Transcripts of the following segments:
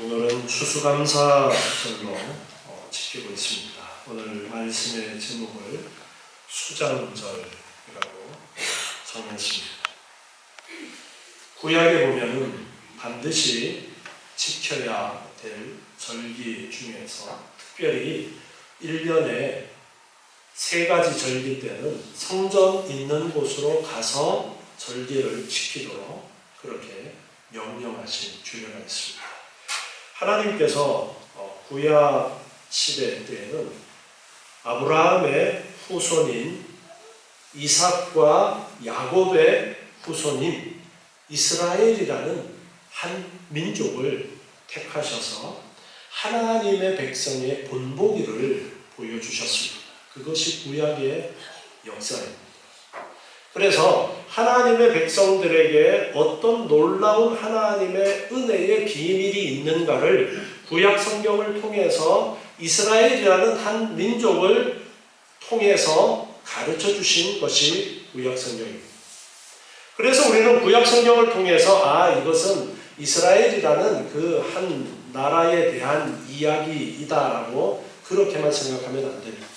오늘은 추수감사절로 지키고 있습니다. 오늘 말씀의 제목을 수장절이라고 정했습니다. 구약에 보면은 반드시 지켜야 될 절기 중에서 특별히 1년에 3가지 절기 때는 성전 있는 곳으로 가서 절기를 지키도록 그렇게 명령하신 규례가 있습니다. 하나님께서 구약 시대 때에는 아브라함의 후손인 이삭과 야곱의 후손인 이스라엘이라는 한 민족을 택하셔서 하나님의 백성의 본보기를 보여주셨습니다. 그것이 구약의 역사입니다. 그래서 하나님의 백성들에게 어떤 놀라운 하나님의 은혜의 비밀이 있는가를 구약 성경을 통해서 이스라엘이라는 한 민족을 통해서 가르쳐 주신 것이 구약 성경입니다. 그래서 우리는 구약 성경을 통해서 이것은 이스라엘이라는 그 한 나라에 대한 이야기이다라고 그렇게만 생각하면 안 됩니다.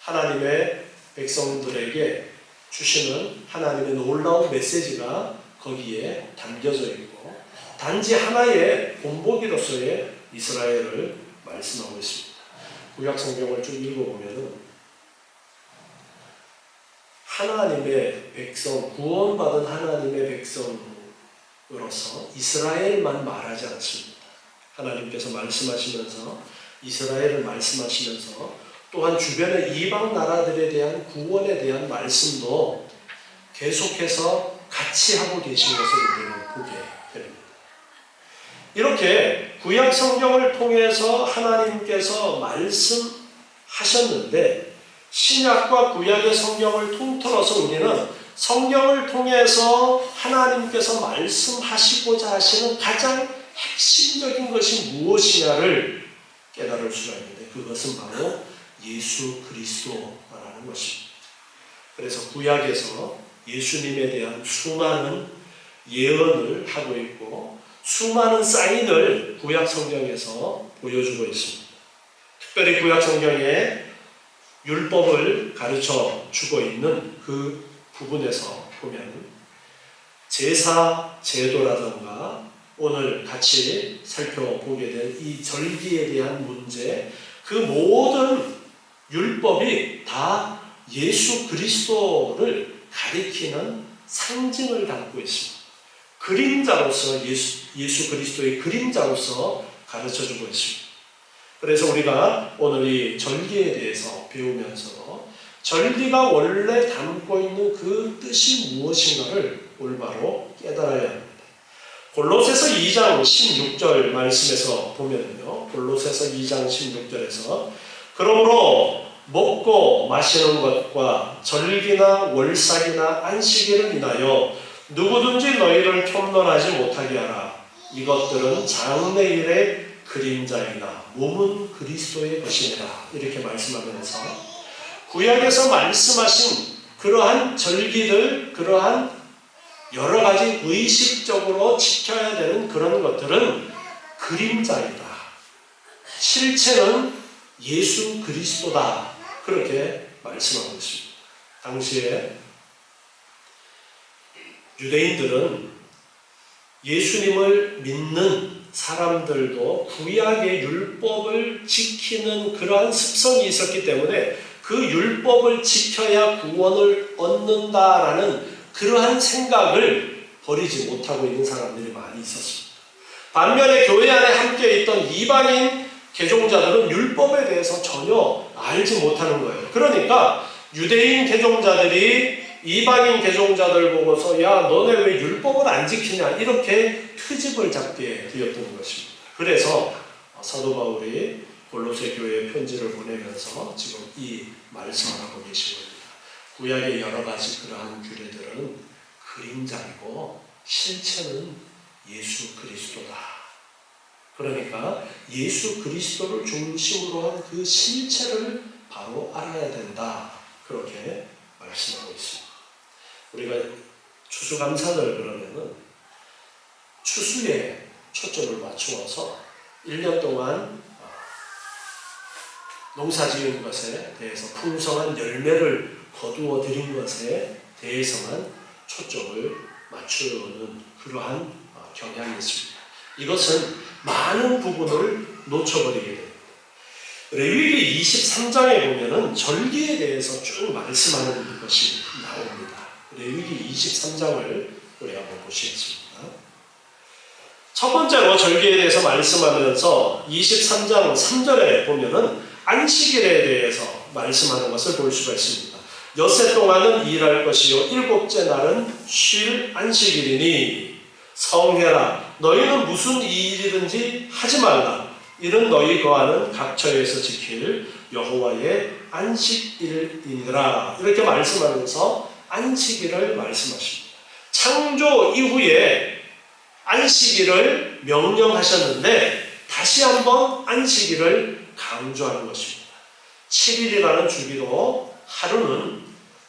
하나님의 백성들에게 주시는 하나님의 놀라운 메시지가 거기에 담겨져 있고 단지 하나의 본보기로서의 이스라엘을 말씀하고 있습니다. 구약 성경을 쭉 읽어보면 하나님의 백성, 구원받은 하나님의 백성으로서 이스라엘만 말하지 않습니다. 하나님께서 말씀하시면서 이스라엘을 말씀하시면서 또한 주변의 이방 나라들에 대한 구원에 대한 말씀도 계속해서 같이 하고 계신 것을 우리는 보게 됩니다. 이렇게 구약 성경을 통해서 하나님께서 말씀하셨는데 신약과 구약의 성경을 통틀어서 우리는 성경을 통해서 하나님께서 말씀하시고자 하시는 가장 핵심적인 것이 무엇이냐를 깨달을 수가 있는데 그것은 바로 예수 그리스도라는 것입니다. 그래서 구약에서 예수님에 대한 수많은 예언을 하고 있고 수많은 사인을 구약 성경에서 보여주고 있습니다. 특별히 구약 성경에 율법을 가르쳐 주고 있는 그 부분에서 보면 제사 제도라든가 오늘 같이 살펴보게 될 이 절기에 대한 문제 그 모든 율법이 다 예수 그리스도를 가리키는 상징을 담고 있습니다. 그림자로서 예수 그리스도의 그림자로서 가르쳐주고 있습니다. 그래서 우리가 오늘 이 절기에 대해서 배우면서 절기가 원래 담고 있는 그 뜻이 무엇인가를 올바로 깨달아야 합니다. 골로새서 2장 16절 말씀에서 보면요. 골로새서 2장 16절에서 그러므로 먹고 마시는 것과 절기나 월삭이나 안식일을 인하여 누구든지 너희를 폄론하지 못하게 하라. 이것들은 장래일의 그림자이나 몸은 그리스도의 것이니라. 이렇게 말씀하면서 구약에서 말씀하신 그러한 절기들, 그러한 여러 가지 의식적으로 지켜야 되는 그런 것들은 그림자이다. 실체는 예수 그리스도다. 그렇게 말씀하고 있습니다. 당시에 유대인들은 예수님을 믿는 사람들도 구약의 율법을 지키는 그러한 습성이 있었기 때문에 그 율법을 지켜야 구원을 얻는다라는 그러한 생각을 버리지 못하고 있는 사람들이 많이 있었습니다. 반면에 교회 안에 함께 있던 이방인 개종자들은 율법에 대해서 전혀 알지 못하는 거예요. 그러니까 유대인 개종자들이 이방인 개종자들 보고서 야 너네 왜 율법을 안 지키냐 이렇게 트집을 잡게 되었던 것입니다. 그래서 사도 바울이 골로새 교회에 편지를 보내면서 지금 이 말씀을 하고 계신 겁니다. 구약의 여러 가지 그러한 규례들은 그림자이고 실체는 예수 그리스도다. 그러니까 예수 그리스도를 중심으로 한 그 실체를 바로 알아야 된다. 그렇게 말씀하고 있습니다. 우리가 추수감사절 그러면은 추수에 초점을 맞추어서 1년 동안 농사 지은 것에 대해서 풍성한 열매를 거두어 들인 것에 대해서만 초점을 맞추는 그러한 경향이 있습니다. 이것은 많은 부분을 놓쳐버리게 됩니다. 레위기 23장에 보면은 절기에 대해서 쭉 말씀하는 것이 나옵니다. 레위기 23장을 우리 한번 보시겠습니다. 첫 번째로 절기에 대해서 말씀하면서 23장 3절에 보면은 안식일에 대해서 말씀하는 것을 볼 수가 있습니다. 엿새 동안은 일할 것이요 일곱째 날은 쉴 안식일이니 성회라. 너희는 무슨 일이든지 하지 말라. 이는 너희 거하는 각 처에서 지킬 여호와의 안식일이니라. 이렇게 말씀하면서 안식일을 말씀하십니다. 창조 이후에 안식일을 명령하셨는데 다시 한번 안식일을 강조하는 것입니다. 7일이라는 주기로 하루는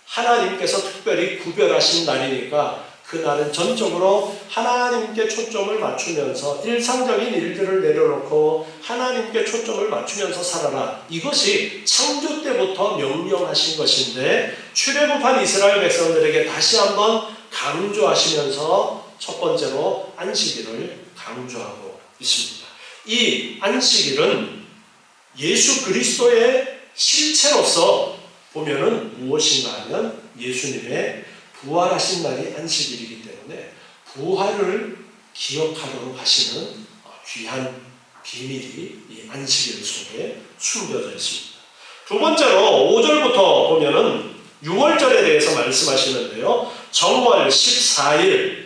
하나님께서 특별히 구별하신 날이니까 그 날은 전적으로 하나님께 초점을 맞추면서 일상적인 일들을 내려놓고 하나님께 초점을 맞추면서 살아라. 이것이 창조 때부터 명령하신 것인데 출애굽한 이스라엘 백성들에게 다시 한번 강조하시면서 첫 번째로 안식일을 강조하고 있습니다. 이 안식일은 예수 그리스도의 실체로서 보면은 무엇인가 하면 예수님의 부활하신 날이 안식일이기 때문에 부활을 기억하도록 하시는 귀한 비밀이 이 안식일 속에 숨겨져 있습니다. 두 번째로 5절부터 보면은 6월절에 대해서 말씀하시는데요. 정월 14일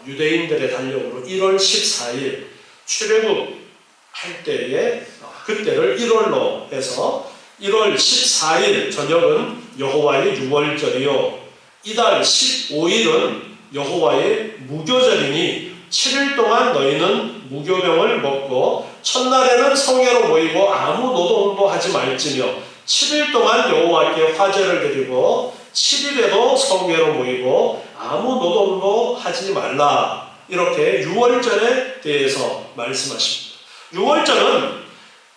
유대인들의 달력으로 1월 14일 출애굽할 때에 그때를 1월로 해서 1월 14일 저녁은 여호와의 6월절이요 이달 15일은 여호와의 무교절이니 7일 동안 너희는 무교병을 먹고 첫날에는 성회로 모이고 아무 노동도 하지 말지며 7일 동안 여호와께 화제를 드리고 7일에도 성회로 모이고 아무 노동도 하지 말라. 이렇게 6월절에 대해서 말씀하십니다. 6월절은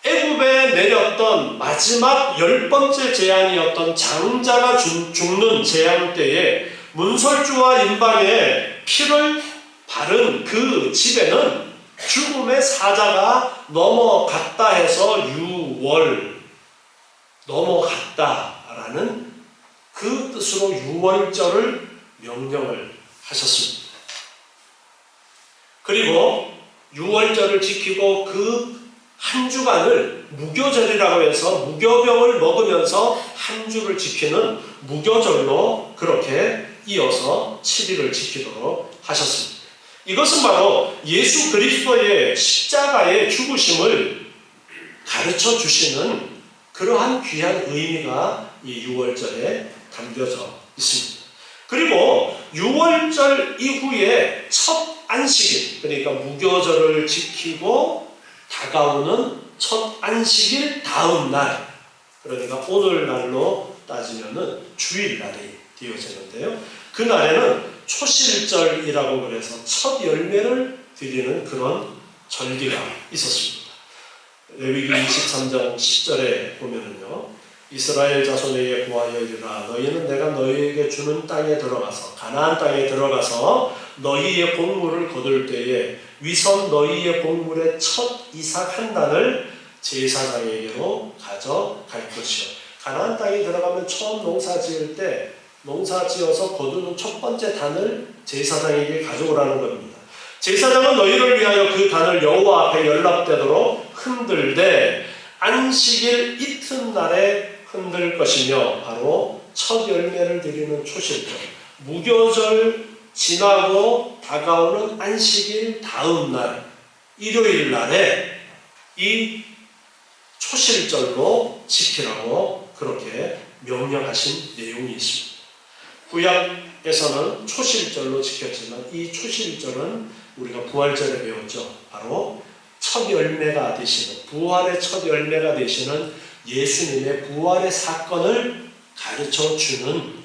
애굽에 내렸던 마지막 10번째 재앙이었던 장자가 죽는 재앙 때에 문설주와 임방에 피를 바른 그 집에는 죽음의 사자가 넘어갔다 해서 6월 넘어갔다라는 그 뜻으로 6월절을 명령을 하셨습니다. 그리고 6월절을 지키고 그 한 주간을 무교절이라고 해서 무교병을 먹으면서 한 주를 지키는 무교절로 그렇게 이어서 7일을 지키도록 하셨습니다. 이것은 바로 예수 그리스도의 십자가의 죽으심을 가르쳐 주시는 그러한 귀한 의미가 이 6월절에 담겨져 있습니다. 그리고 6월절 이후에 첫 안식일, 그러니까 무교절을 지키고 다가오는 첫 안식일 다음 날, 그러니까 오늘날로 따지면은 주일날이 되어지는데요. 그날에는 초실절이라고 그래서 첫 열매를 드리는 그런 절기가 있었습니다. 레위기 23장 10절에 보면은요, 이스라엘 자손에게 구하여 이르라. 너희는 내가 너희에게 주는 땅에 들어가서 가나안 땅에 들어가서 너희의 곡물을 거둘 때에 위선 너희의 곡물의 첫 이삭 한 단을 제사장에게로 가져갈 것이요. 가나안 땅에 들어가면 처음 농사 지을 때 농사 지어서 거두는 첫 번째 단을 제사장에게 가져오라는 겁니다. 제사장은 너희를 위하여 그 단을 여호와 앞에 연락되도록 흔들되 안식일 이튿날에 흔들 것이며 바로 첫 열매를 드리는 초실절, 무교절 지나고 다가오는 안식일 다음 날 일요일 날에 이 초실절로 지키라고 그렇게 명령하신 내용이 있습니다. 구약에서는 초실절로 지켰지만 이 초실절은 우리가 부활절에 배웠죠. 바로 첫 열매가 되시는, 부활의 첫 열매가 되시는 예수님의 부활의 사건을 가르쳐 주는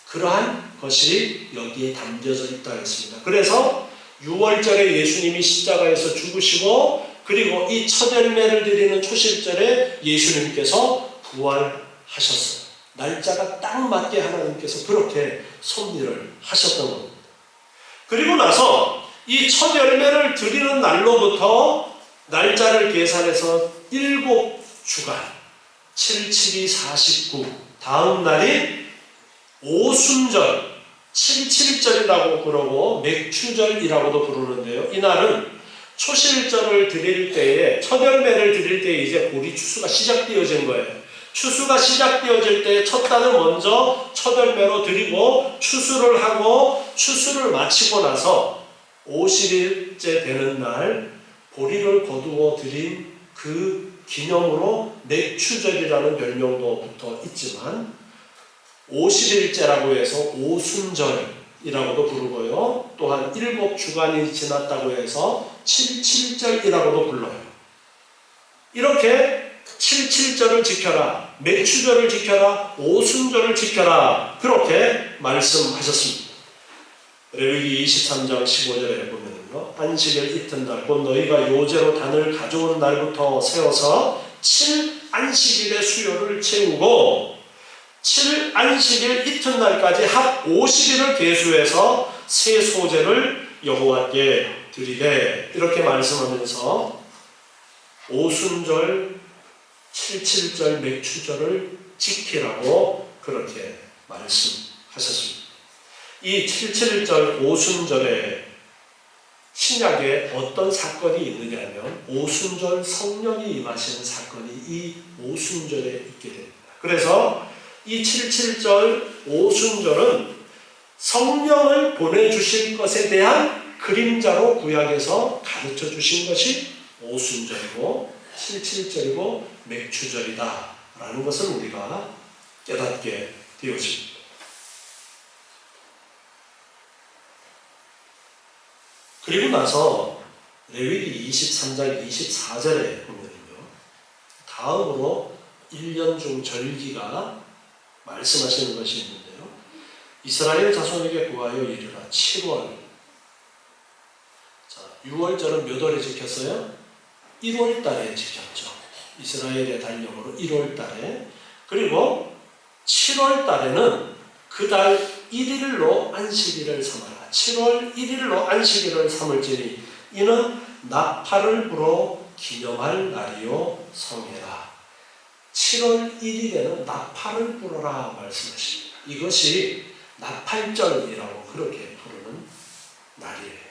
그러한 것이 여기에 담겨져 있다 했습니다. 그래서 6월절에 예수님이 십자가에서 죽으시고 그리고 이 첫 열매를 드리는 초실절에 예수님께서 부활하셨어요. 날짜가 딱 맞게 하나님께서 그렇게 섭리를 하셨던 겁니다. 그리고 나서 이 첫 열매를 드리는 날로부터 날짜를 계산해서 7주간 7, 7이 49 다음 날이 오순절 77절이라고 부르고 맥추절이라고도 부르는데요. 이날은 초실절을 드릴 때에 첫 열매를 드릴 때에 이제 보리 추수가 시작되어진 거예요. 추수가 시작되어질 때 첫 달은 먼저 첫 열매로 드리고 추수를 하고 추수를 마치고 나서 50일째 되는 날 보리를 거두어 드린 그 기념으로 맥추절이라는 별명도 붙어 있지만 50일째라고 해서 오순절이라고도 부르고요. 또한 7주간이 지났다고 해서 77절이라고도 불러요. 이렇게 77절을 지켜라, 맥추절을 지켜라, 오순절을 지켜라 그렇게 말씀하셨습니다. 레위기 23장 15절에 보면요. 안식일 이튿날 곧 너희가 요제로 단을 가져온 날부터 세워서 7안식일의 수요를 채우고 7안식일 이튿날까지 합 50일을 계수해서 새 소제를 여호와께 드리되 이렇게 말씀하면서 오순절 77절 맥추절을 지키라고 그렇게 말씀하셨습니다. 이 77절 오순절에 신약에 어떤 사건이 있느냐면 오순절 성령이 임하시는 사건이 이 오순절에 있게 됩니다. 그래서 이 77절 오순절은 성령을 보내주실 것에 대한 그림자로 구약에서 가르쳐 주신 것이 오순절이고 77절이고 맥추절이다 라는 것을 우리가 깨닫게 되어집니다. 그리고 나서 레위기 23장 24절에 보면요. 다음으로 1년 중 절기가 말씀하시는 것이 있는데요. 이스라엘 자손에게 구하여 이르라 7월. 자, 6월절은 몇 월에 지켰어요? 1월 달에 지켰죠. 이스라엘의 달력으로 1월 달에. 그리고 7월 달에는 그 달 1일로 안식일을 삼아라. 7월 1일로 안식일을 삼을지니 이는 나팔을 불어 기념할 날이요 성회라. 7월 1일에는 나팔을 불어라 말씀하십니다. 이것이 나팔절이라고 그렇게 부르는 날이에요.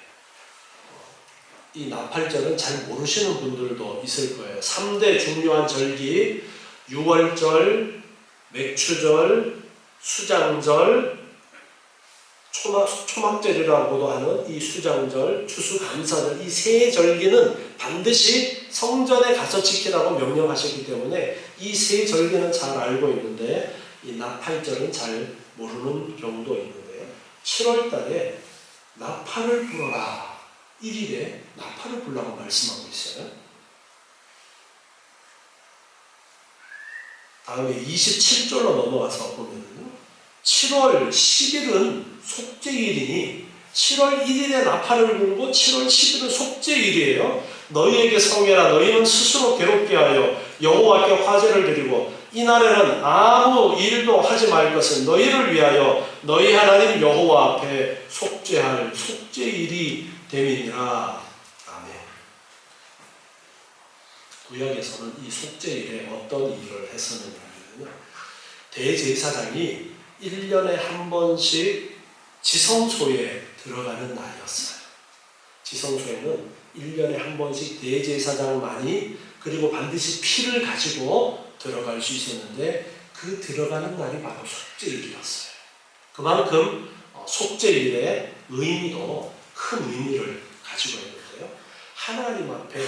이 나팔절은 잘 모르시는 분들도 있을 거예요. 3대 중요한 절기 6월절, 맥추절, 수장절, 초막절이라고도 하는 이 수장절, 추수감사절 이 세 절기는 반드시 성전에 가서 지키라고 명령하셨기 때문에 이 세 절기는 잘 알고 있는데 이 나팔절은 잘 모르는 경우도 있는데 7월 달에 나팔을 불어라 1일에 나팔을 불라고 말씀하고 있어요. 다음에 27절로 넘어가서 보면요. 7월 10일은 속죄일이니 7월 1일에 나팔을 불고 7월 10일은 속죄일이에요. 너희에게 성회라. 너희는 스스로 괴롭게 하여 여호와께 화제를 드리고 이날에는 아무 일도 하지 말 것을 너희를 위하여 너희 하나님 여호와 앞에 속죄할 속죄일이 됨이니라. 아멘. 구약에서는 이 속죄일에 어떤 일을 했었느냐면요. 대제사장이 1년에 한 번씩 지성소에 들어가는 날이었어요. 지성소에는 1년에 한 번씩 대제사장만이 그리고 반드시 피를 가지고 들어갈 수 있었는데 그 들어가는 날이 바로 속죄일이었어요. 그만큼 속죄일의 의미도 큰 의미를 가지고 있는데요. 하나님 앞에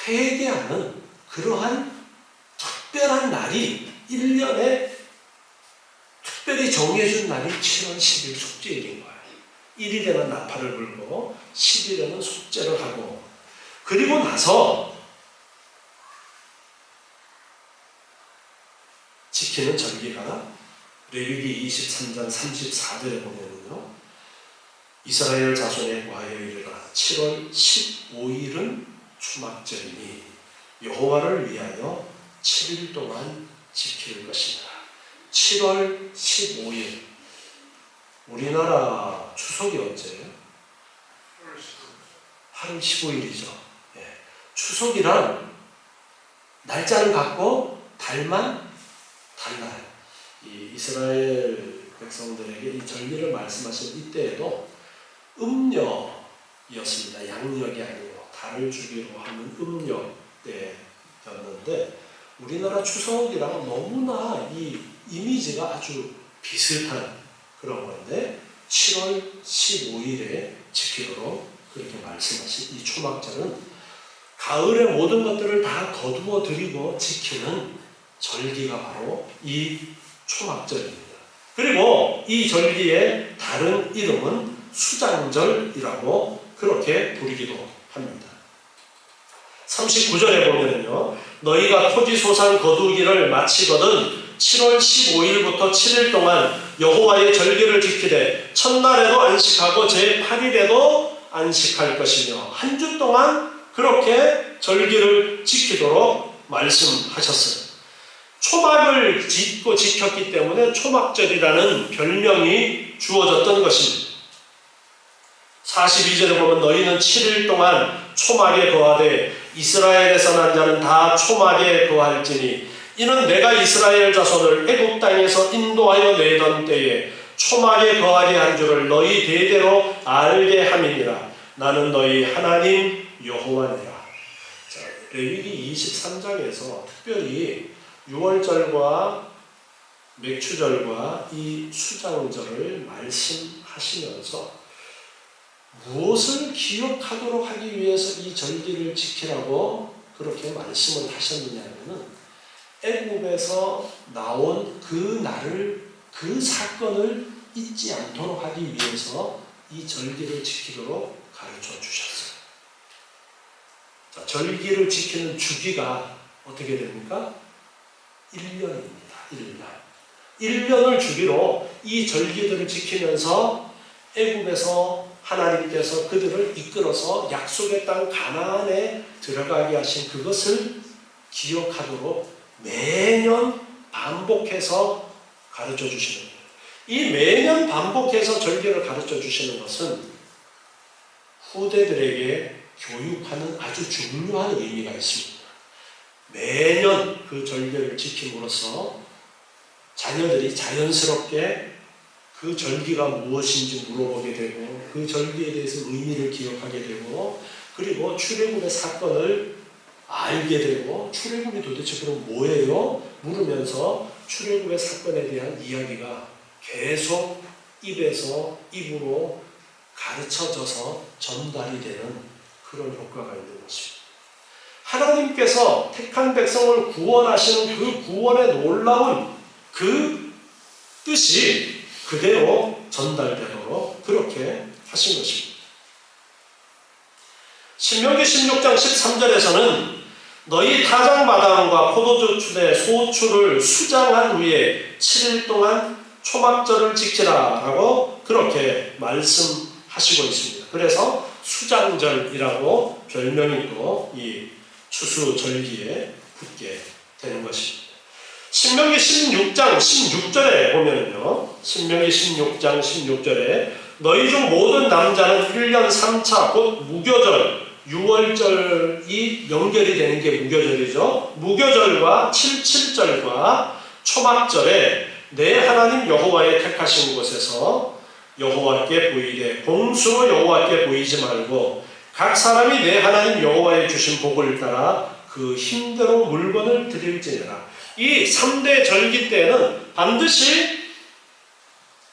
회개하는 그러한 특별한 날이 1년에 특별히 정해준 날이 7월 10일 속죄일인 거예요. 1일에는 나팔을 불고 10일에는 속죄를 하고 그리고 나서 지키는 절기가 레위기 23장 34절에 보면은요. 이스라엘 자손의 과에 이르라 7월 15일은 초막절이니 여호와를 위하여 7일 동안 지킬 것이다. 7월 15일 우리나라 추석이 언제예요? 8월 15일이죠. 예. 추석이란 날짜는 같고 달만 달라요. 이 이스라엘 백성들에게 이 절기를 말씀하신 이때에도 음력이었습니다. 양력이 아니고 달을 주기로 하는 음력 때였는데 우리나라 추석이랑 너무나 이 이미지가 아주 비슷한 그런 건데 7월 15일에 지키도록 그렇게 말씀하신 이 초막절은 가을의 모든 것들을 다 거두어 드리고 지키는 절기가 바로 이 초막절입니다. 그리고 이 절기의 다른 이름은 수장절이라고 그렇게 부르기도 합니다. 39절에 보면요, 너희가 토지 소산 거두기를 마치거든 7월 15일부터 7일 동안 여호와의 절기를 지키되 첫날에도 안식하고 제8일에도 안식할 것이며 한 주 동안 그렇게 절기를 지키도록 말씀하셨어요. 초막을 짓고 지켰기 때문에 초막절이라는 별명이 주어졌던 것입니다. 42절에 보면 너희는 7일 동안 초막에 거하되 이스라엘에서 난 자는 다 초막에 거할지니 이는 내가 이스라엘 자손을 애굽 땅에서 인도하여 내던 때에 초막에 거하게 한 줄을 너희 대대로 알게 함이니라. 나는 너희 하나님 여호와니라. 자, 레위기 23장에서 특별히 유월절과 맥추절과 이 수장절을 말씀하시면서 무엇을 기억하도록 하기 위해서 이 절기를 지키라고 그렇게 말씀을 하셨느냐면은 애굽에서 나온 그 날을 그 사건을 잊지 않도록 하기 위해서 이 절기를 지키도록 가르쳐 주셨어요. 자, 절기를 지키는 주기가 어떻게 됩니까? 1년입니다. 1년을 주기로 이 절기들을 지키면서 애굽에서 하나님께서 그들을 이끌어서 약속의 땅 가나안에 들어가게 하신 그것을 기억하도록 매년 반복해서 가르쳐 주시는 거예요. 이 매년 반복해서 절기를 가르쳐 주시는 것은 후대들에게 교육하는 아주 중요한 의미가 있습니다. 매년 그 절기를 지킴으로써 자녀들이 자연스럽게 그 절기가 무엇인지 물어보게 되고 그 절기에 대해서 의미를 기억하게 되고 그리고 출애굽의 사건을 알게 되고 출애굽이 도대체 그럼 뭐예요? 물으면서 출애굽의 사건에 대한 이야기가 계속 입에서 입으로 가르쳐져서 전달이 되는 그런 효과가 있는 것입니다. 하나님께서 택한 백성을 구원하시는 그 구원의 놀라운 그 뜻이 그대로 전달되도록 그렇게 하신 것입니다. 신명기 16장 13절에서는 너희 타작마당과 포도주출의 소출을 수장한 후에 7일 동안 초막절을 지키라 라고 그렇게 말씀하시고 있습니다. 그래서 수장절이라고 별명이 또 이 추수절기에 붙게 되는 것입니다. 신명기 16장 16절에 보면요, 신명기 16장 16절에 너희 중 모든 남자는 1년 3차 곧 무교절, 6월절이 연결이 되는 게 무교절이죠. 무교절과 77절과 초막절에 내 하나님 여호와의 택하신 곳에서 여호와께 보이되 공수로 여호와께 보이지 말고 각 사람이 내 하나님 여호와의 주신 복을 따라 그 힘대로 물건을 드릴지니라. 이 3대 절기 때는 반드시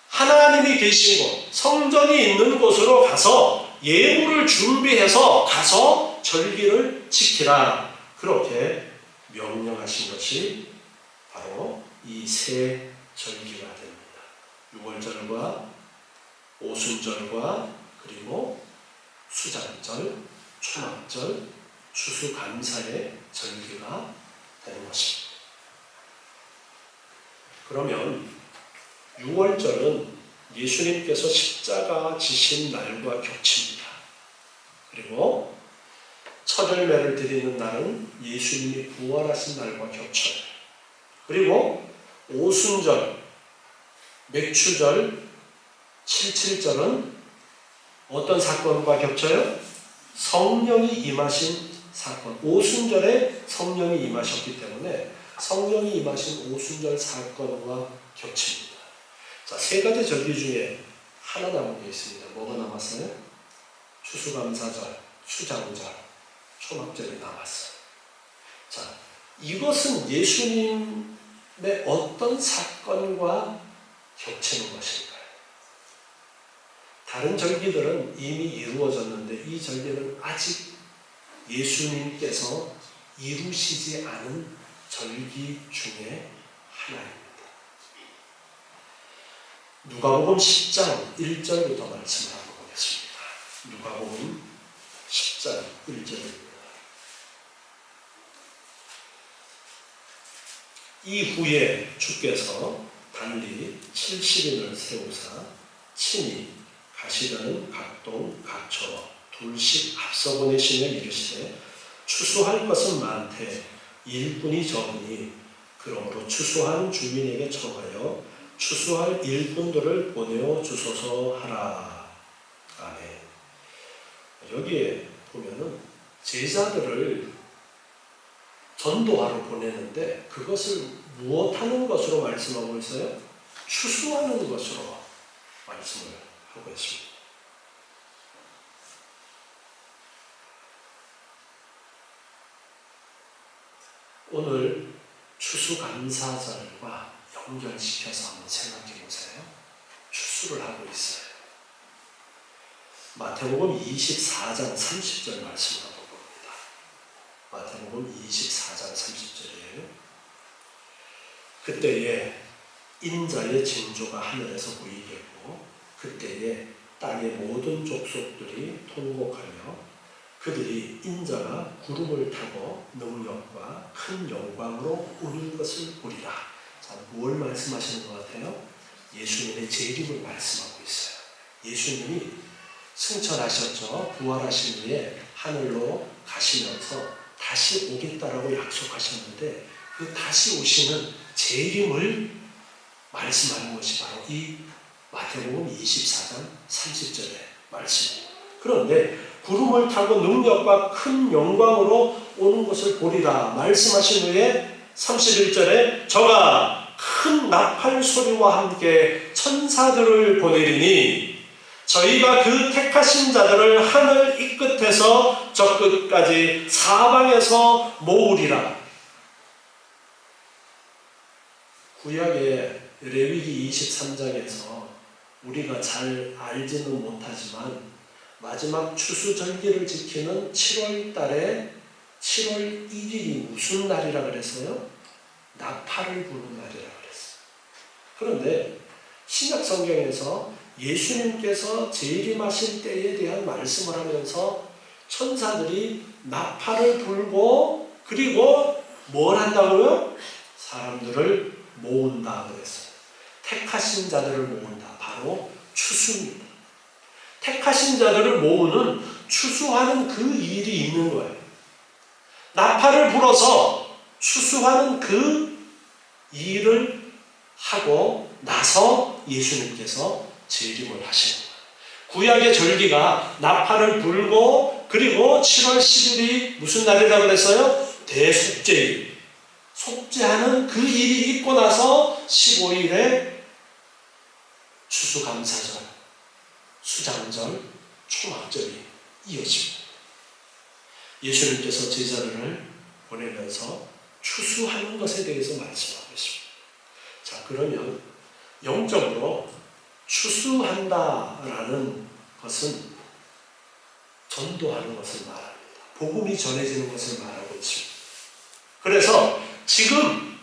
하나님이 계신 곳, 성전이 있는 곳으로 가서 예물을 준비해서 가서 절기를 지키라. 그렇게 명령하신 것이 바로 이 세 절기가 됩니다. 6월절과 오순절과 그리고 수장절, 초막절, 추수감사의 절기가 되는 것입니다. 그러면 6월절은 예수님께서 십자가 지신 날과 겹칩니다. 그리고 첫 열매를 드리는 날은 예수님이 부활하신 날과 겹쳐요. 그리고 오순절, 맥추절, 칠칠절은 어떤 사건과 겹쳐요? 성령이 임하신 사건. 오순절에 성령이 임하셨기 때문에 성령이 임하신 오순절 사건과 겹칩니다. 자, 세 가지 절기 중에 하나 남은 게 있습니다. 뭐가 남았어요? 추수감사절, 수장절, 초막절이 남았어요. 자, 이것은 예수님의 어떤 사건과 겹치는 것일까요? 다른 절기들은 이미 이루어졌는데 이 절기는 아직 예수님께서 이루시지 않은 절기 중에 하나입니다. 누가복음 10장 1절부터 말씀을 한번 보겠습니다. 누가복음 10장 1절입니다. 이후에 주께서 달리 70인을 세우사 친히 가시려는 각동 각처 둘씩 앞서 보내시며 이르시되 추수할 것은 많되 일꾼이 적으니 그러므로 추수하는 주민에게 청하여 추수할 일꾼들을 보내어 주소서 하라. 아멘. 여기에 보면은 제자들을 전도하러 보내는데 그것을 무엇하는 것으로 말씀하고 있어요? 추수하는 것으로 말씀을 하고 있습니다. 오늘 추수감사절과 연결시켜서 한번 생각해 보세요. 추수를 하고 있어요. 마태복음 24장 30절 말씀을 한번 봅니다. 마태복음 24장 30절이에요. 그때에 인자의 징조가 하늘에서 보이겠고 그때에 땅의 모든 족속들이 통곡하며 그들이 인자가 구름을 타고 능력과 큰 영광으로 오는 것을 보리라. 자, 뭘 말씀하시는 것 같아요? 예수님의 재림을 말씀하고 있어요. 예수님이 승천하셨죠. 부활하신 후에 하늘로 가시면서 다시 오겠다라고 약속하셨는데 그 다시 오시는 재림을 말씀하는 것이 바로 이 마태복음 24장 30절의 말씀입니다. 그런데 구름을 타고 능력과 큰 영광으로 오는 것을 보리라 말씀하신 후에 31절에 저가 큰 나팔 소리와 함께 천사들을 보내리니 저희가 그 택하신 자들을 하늘 이 끝에서 저 끝까지 사방에서 모으리라. 구약의 레위기 23장에서 우리가 잘 알지는 못하지만 마지막 추수절기를 지키는 7월 달에 7월 1일이 무슨 날이라 그랬어요? 나팔을 부는 날이라 그랬어요. 그런데 신약 성경에서 예수님께서 재림하실 때에 대한 말씀을 하면서 천사들이 나팔을 불고 그리고 뭘 한다고요? 사람들을 모은다 그랬어요. 택하신 자들을 모은다. 바로 추수입니다. 택하신 자들을 모으는 추수하는 그 일이 있는 거예요. 나팔을 불어서 추수하는 그 일을 하고 나서 예수님께서 재림을 하시는 거예요. 구약의 절기가 나팔을 불고 그리고 7월 10일이 무슨 날이라고 그랬어요? 대속죄일. 속죄하는 그 일이 있고 나서 15일에 추수감사절, 수장절, 초막절이 이어집니다. 예수님께서 제자들을 보내면서 추수하는 것에 대해서 말씀하고 있습니다. 자, 그러면 영적으로 추수한다라는 것은 전도하는 것을 말합니다. 복음이 전해지는 것을 말하고 있습니다. 그래서 지금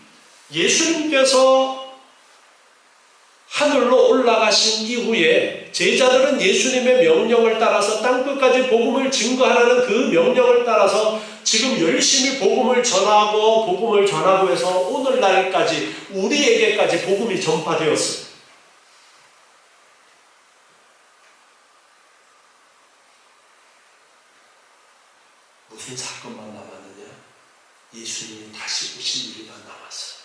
예수님께서 하늘로 올라가신 이후에 제자들은 예수님의 명령을 따라서 땅끝까지 복음을 증거하라는 그 명령을 따라서 지금 열심히 복음을 전하고 해서 오늘날까지 우리에게까지 복음이 전파되었어요. 무슨 사건만 남았느냐? 예수님이 다시 오신 일만 남았어요.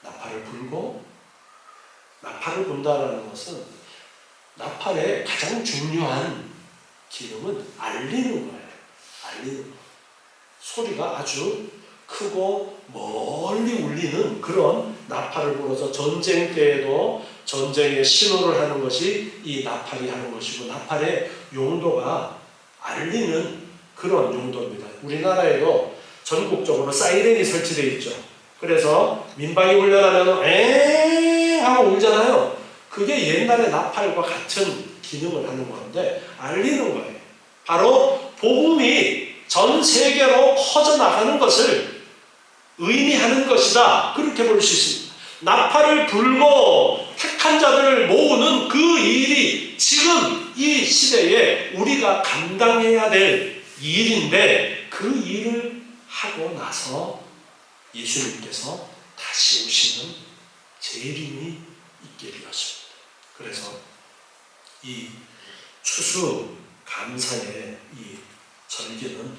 나팔을 불고, 나팔을 분다라는 것은 나팔의 가장 중요한 기능은 알리는 거예요. 알리는 거. 소리가 아주 크고 멀리 울리는 그런 나팔을 불어서 전쟁 때에도 전쟁의 신호를 하는 것이 이 나팔이 하는 것이고, 나팔의 용도가 알리는 그런 용도입니다. 우리나라에도 전국적으로 사이렌이 설치되어 있죠. 그래서 민방위 훈련하면 엥 하고 울잖아요. 그게 옛날의 나팔과 같은 기능을 하는 건데 알리는 거예요. 바로 복음이 전 세계로 퍼져나가는 것을 의미하는 것이다. 그렇게 볼 수 있습니다. 나팔을 불고 택한 자들을 모으는 그 일이 지금 이 시대에 우리가 감당해야 될 일인데, 그 일을 하고 나서 예수님께서 다시 오시는 재림이 있게 되었습니다. 그래서 이 추수 감사의 이 절기는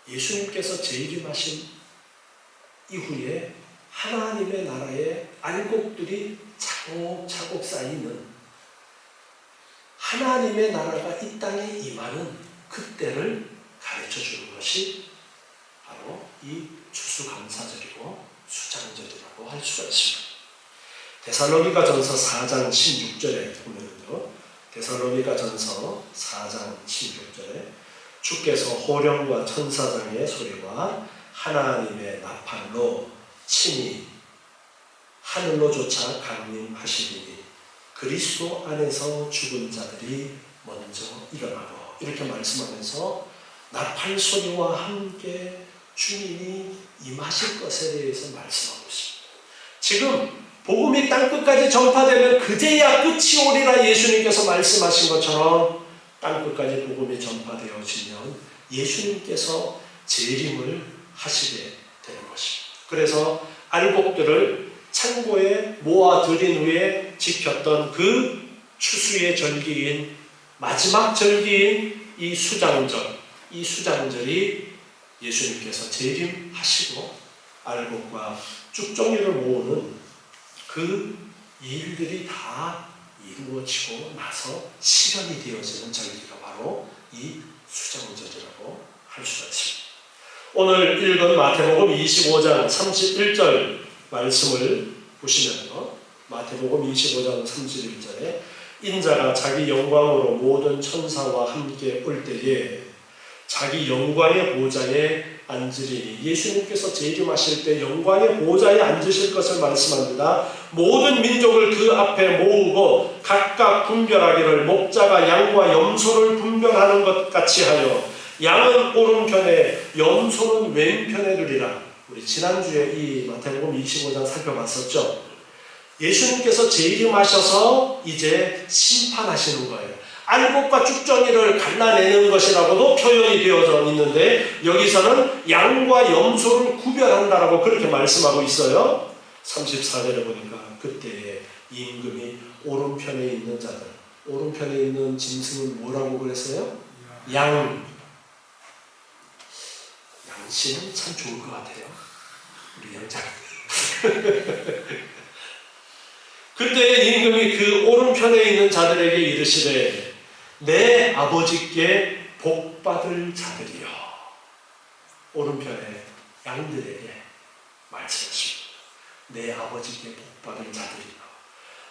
예수님께서 재림하신 이후에 하나님의 나라의 알곡들이 차곡차곡 쌓이는, 하나님의 나라가 이 땅에 임하는 그때를 가르쳐 주는 것이 바로 이 추수감사절이고 수장절이라고 할 수가 있습니다. 데살로니가전서 4장 16절에 보면요, 데살로니가전서 4장 16절에 주께서 호령과 천사장의 소리와 하나님의 나팔로 친히 하늘로조차 강림하시리니 그리스도 안에서 죽은 자들이 먼저 일어나고, 이렇게 말씀하면서 나팔 소리와 함께 주님이 임하실 것에 대해서 말씀하고 있습니다. 지금 복음이 땅끝까지 전파되면 그제야 끝이 오리라 예수님께서 말씀하신 것처럼 땅끝까지 복음이 전파되어지면 예수님께서 재림을 하시게 되는 것입니다. 그래서 알곡들을 창고에 모아들인 후에 지켰던 그 추수의 절기인, 마지막 절기인 이 수장절, 이 수장절이 예수님께서 재림하시고 알곡과 쭉정이를 모으는 그 일들이 다 이루어지고 나서 실현이 되어지는 절기가 바로 이 수장절이라고 할 수가 있습니다. 오늘 읽은 마태복음 25장 31절 말씀을 보시면요, 마태복음 25장 31절에 인자가 자기 영광으로 모든 천사와 함께 올 때에 자기 영광의 보좌에 앉으리니, 예수님께서 재림하실 때 영광의 보좌에 앉으실 것을 말씀합니다. 모든 민족을 그 앞에 모으고 각각 분별하기를 목자가 양과 염소를 분별하는 것 같이 하여 양은 오른편에 염소는 왼편에 두리라. 우리 지난주에 이 마태복음 25장 살펴봤었죠. 예수님께서 재림하셔서 이제 심판하시는 거예요. 알곡과 쭉정이를 갈라내는 것이라고도 표현이 되어져 있는데, 여기서는 양과 염소를 구별한다라고 그렇게 말씀하고 있어요. 34절에 보니까 그때에 임금이 오른편에 있는 자들, 오른편에 있는 짐승은 뭐라고 그랬어요? 양. 양씨는 참 좋을 것 같아요, 우리 양자들. 그때 임금이 그 오른편에 있는 자들에게 이르시되 내 아버지께 복받을 자들이여. 오른편에 양들에게 말씀하십니다. 내 아버지께 복받을 자들이여,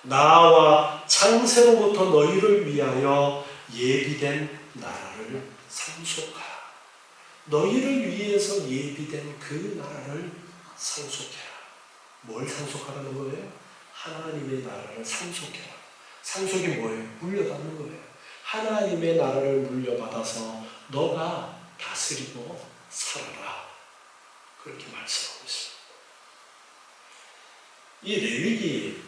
나와 창세로부터 너희를 위하여 예비된 나라를 상속하라. 너희를 위해서 예비된 그 나라를 상속해라. 뭘 상속하라는 거예요? 하나님의 나라를 상속해라. 상속이 뭐예요? 물려받는 거예요. 하나님의 나라를 물려받아서 너가 다스리고 살아라. 그렇게 말씀하고 있습니다. 이 레위기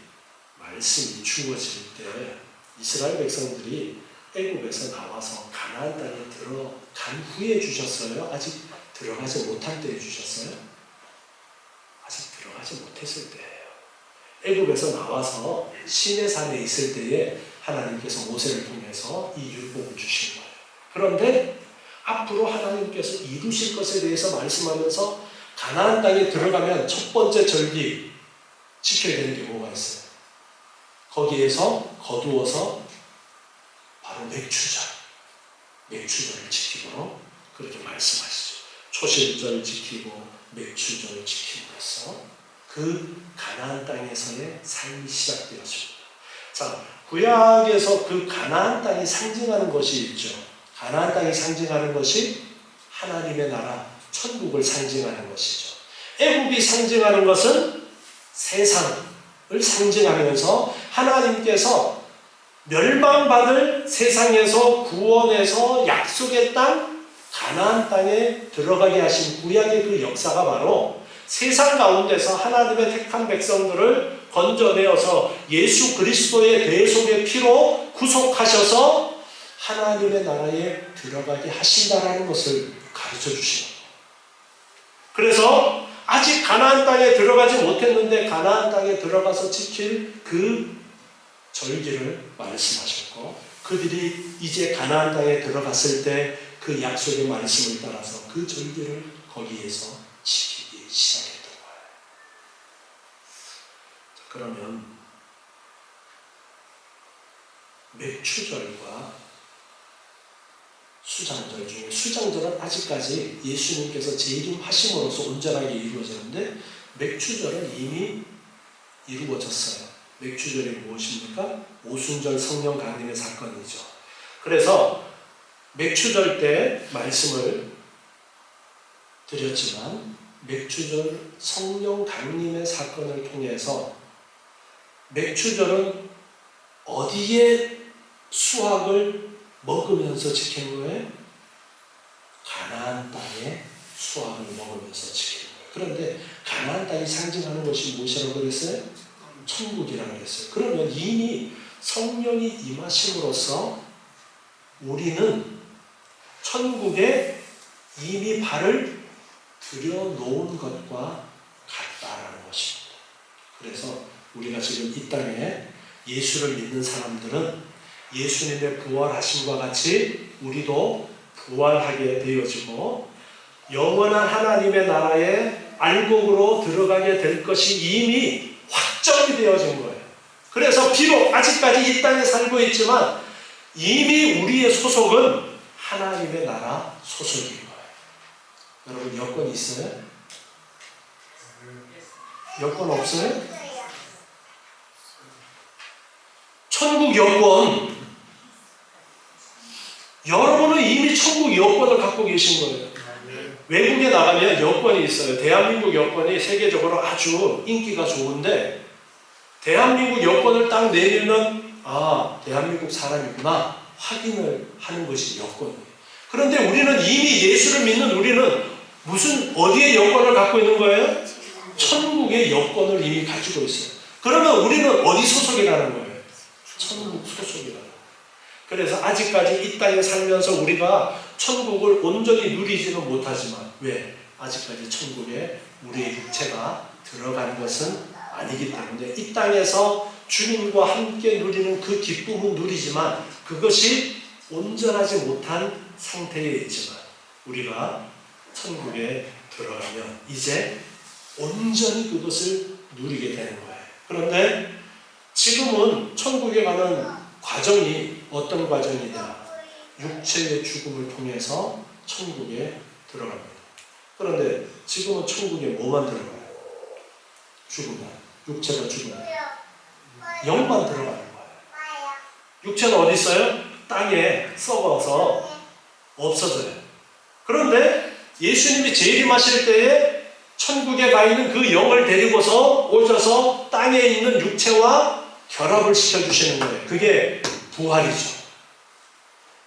말씀이 주어질 때 이스라엘 백성들이 애굽에서 나와서 가나안 땅에 들어간 후에 주셨어요? 아직 들어가지 못할 때에 주셨어요? 아직 들어가지 못했을 때예요. 애굽에서 나와서 시내산에 있을 때에 하나님께서 모세를 통해서 이 율법을 주신 거예요. 그런데 앞으로 하나님께서 이루실 것에 대해서 말씀하면서 가나안 땅에 들어가면 첫 번째 절기 지켜야 되는 게 뭐가 있어요? 거기에서 거두어서 바로 맥추절을 지키도록 그렇게 말씀하시죠. 초실절 지키고 맥추절 지킴으로써 그 가나안 땅에서의 삶이 시작되었습니다. 자, 구약에서 그 가나안 땅이 상징하는 것이 있죠. 가나안 땅이 상징하는 것이 하나님의 나라, 천국을 상징하는 것이죠. 애국이 상징하는 것은 세상을 상징하면서 하나님께서 멸망받을 세상에서 구원해서 약속의 땅 가나안 땅에 들어가게 하신 구약의 그 역사가 바로 세상 가운데서 하나님의 택한 백성들을 건져내어서 예수 그리스도의 대속의 피로 구속하셔서 하나님의 나라에 들어가게 하신다라는 것을 가르쳐 주시는 거예요. 그래서 아직 가나안 땅에 들어가지 못했는데 가나안 땅에 들어가서 지킬 그 절기를 말씀하셨고, 그들이 이제 가나안 땅에 들어갔을 때 그 약속의 말씀을 따라서 그 절기를 거기에서 지키기 시작했던 거예요. 그러면 맥추절과 수장절 중에 수장절은 아직까지 예수님께서 재림하심으로써 온전하게 이루어졌는데 맥추절은 이미 이루어졌어요. 맥추절이 무엇입니까? 오순절 성령 강림의 사건이죠. 그래서 맥추절 때 말씀을 드렸지만 맥추절 성령 강림의 사건을 통해서 맥추절은 어디에 수확을 먹으면서 지킨 거예요? 가나안 땅에 수확을 먹으면서 지킨 거예요. 그런데 가나안 땅이 상징하는 것이 무엇이라고 그랬어요? 천국이라고 그랬어요. 그러면 이미 성령이 임하심으로써 우리는 천국에 이미 발을 들여놓은 것과 같다라는 것입니다. 그래서 우리가 지금 이 땅에 예수를 믿는 사람들은 예수님의 부활하심과 같이 우리도 부활하게 되어지고 영원한 하나님의 나라에 알곡으로 들어가게 될 것이 이미 확정이 되어진 거예요. 그래서 비록 아직까지 이 땅에 살고 있지만 이미 우리의 소속은 하나님의 나라 소속인 거예요. 여러분 여권 있어요? 여권 없어요? 천국 여권, 여러분은 이미 천국 여권을 갖고 계신 거예요. 외국에 나가면 여권이 있어요. 대한민국 여권이 세계적으로 아주 인기가 좋은데 대한민국 여권을 딱 내밀면 아, 대한민국 사람이구나 확인을 하는 것이 여권이에요. 그런데 우리는 이미 예수를 믿는 우리는 무슨 어디에 여권을 갖고 있는 거예요? 천국의 여권을 이미 가지고 있어요. 그러면 우리는 어디 소속이라는 거예요? 천국 소속이라는 거예요. 그래서 아직까지 이 땅에 살면서 우리가 천국을 온전히 누리지는 못하지만 왜? 아직까지 천국에 우리의 육체가 들어간 것은 아니기 때문에 이 땅에서 주님과 함께 누리는 그 기쁨은 누리지만 그것이 온전하지 못한 상태에 있지만 우리가 천국에 들어가면 이제 온전히 그것을 누리게 되는 거예요. 그런데 지금은 천국에 가는 과정이 어떤 과정이냐? 육체의 죽음을 통해서 천국에 들어갑니다. 그런데 지금은 천국에 뭐만 들어가요? 죽으면, 육체가 죽으면 영만 들어가는 거예요. 육체는 어디 있어요? 땅에 썩어서 없어져요. 그런데 예수님이 재림하실 때에 천국에 가 있는 그 영을 데리고서 오셔서 땅에 있는 육체와 결합을 시켜주시는 거예요. 그게 부활이죠.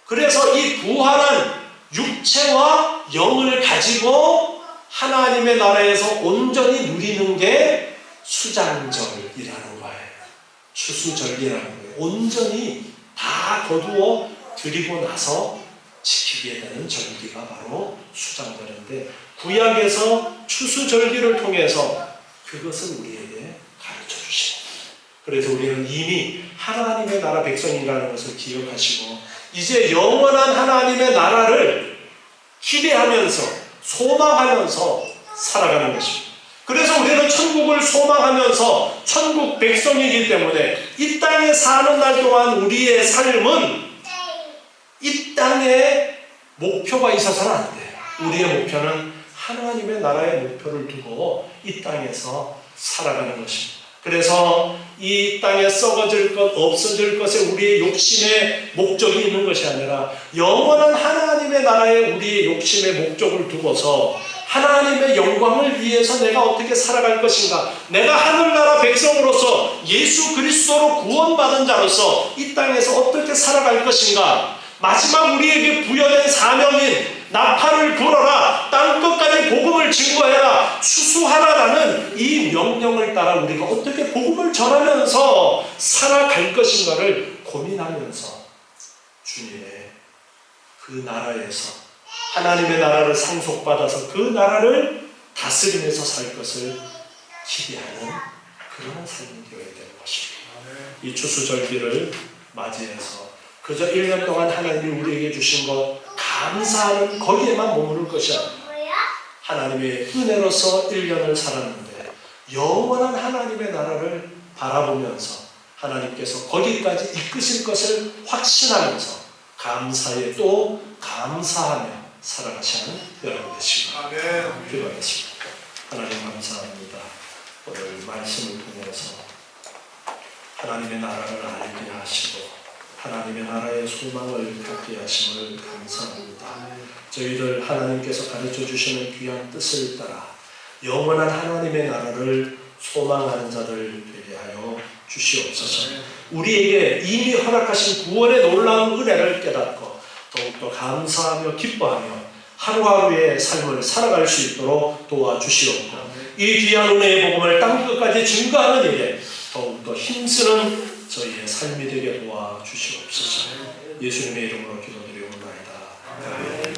그래서 이 부활한 육체와 영을 가지고 하나님의 나라에서 온전히 누리는 게 수장절이라는 거예요. 추수절기라는 거예요. 온전히 다 거두어 드리고 나서 지키게 되는 절기가 바로 수장절인데 구약에서 추수절기를 통해서 그것을 우리에게 가르쳐 주십니다. 그래서 우리는 이미 하나님의 나라 백성이라는 것을 기억하시고 이제 영원한 하나님의 나라를 기대하면서 소망하면서 살아가는 것입니다. 그래서 우리는 천국을 소망하면서 천국 백성이기 때문에 이 땅에 사는 날 동안 우리의 삶은 이 땅에 목표가 있어서는 안 돼요. 우리의 목표는 하나님의 나라의 목표를 두고 이 땅에서 살아가는 것입니다. 그래서 이 땅에 썩어질 것, 없어질 것에 우리의 욕심의 목적이 있는 것이 아니라 영원한 하나님의 나라에 우리의 욕심의 목적을 두고서 하나님의 영광을 위해서 내가 어떻게 살아갈 것인가, 내가 하늘나라 백성으로서 예수 그리스도로 구원받은 자로서 이 땅에서 어떻게 살아갈 것인가, 마지막 우리에게 부여된 사명인 나팔을 불어라, 땅끝까지 복음을 증거해라, 추수하라라는 이 명령을 따라 우리가 어떻게 복음을 전하면서 살아갈 것인가를 고민하면서 주님의 그 나라에서 하나님의 나라를 상속받아서 그 나라를 다스리면서 살 것을 기대하는 그런 삶이 되어야 되는 것입니다. 이 추수절기를 맞이해서 그저 1년 동안 하나님이 우리에게 주신 것 감사하는 거기에만 머무를 것이 아니라 하나님의 은혜로서 1년을 살았는데 영원한 하나님의 나라를 바라보면서 하나님께서 거기까지 이끄실 것을 확신하면서 감사에 또 감사하며 살아가시는 여러분 되시기 기도하겠습니다. 하나님 감사합니다. 오늘 말씀을 통해서 하나님의 나라를 알게 하시고 하나님의 나라의 소망을 갖게 하심을 감사합니다. 저희들 하나님께서 가르쳐 주시는 귀한 뜻을 따라 영원한 하나님의 나라를 소망하는 자들 되게 하여 주시옵소서. 우리에게 이미 허락하신 구원의 놀라운 은혜를 깨닫고 더욱더 감사하며 기뻐하며 하루하루의 삶을 살아갈 수 있도록 도와주시옵고 이 귀한 은혜의 복음을 땅끝까지 증거하는 일에 더욱더 힘쓰는 저희의 삶이 되게 도와주시옵소서. 예수님의 이름으로 기도드리옵나이다. 아멘.